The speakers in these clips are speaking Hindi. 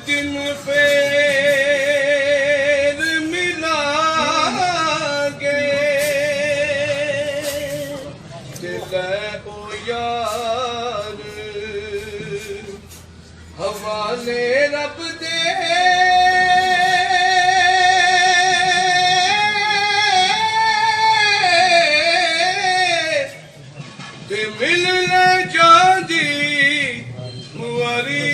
दिन फिर मिलांगे दिल ओ यार हवाले रब दे ते मिलने जांदी मुआरी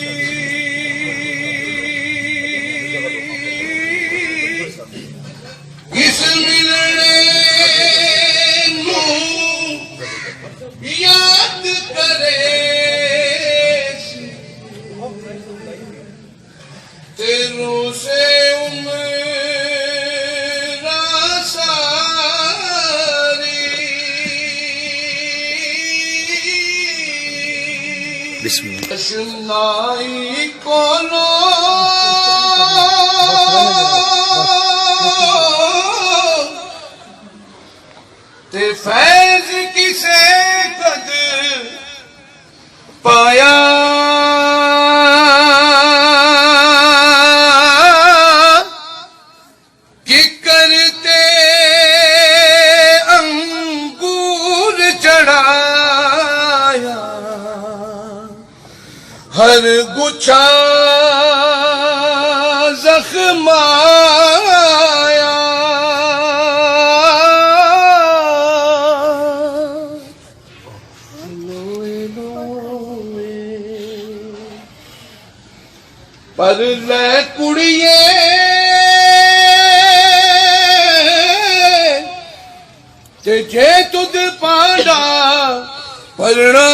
इस मिलने नू याद करे तेरों से उम्र सारी बिस्मिल्लाह कोनो ते फैज किसे कद पाया कि करते अंगूर चढ़ाया हर गुच्छा जख्माया पर ले कुड़िए ते जे तुद पांडा परना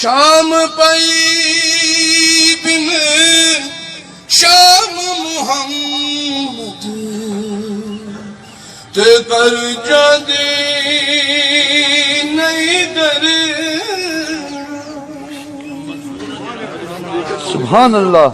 शाम पई बिन शाम मुहम्मद ते कर जादे नहीं दर सुभान अल्लाह।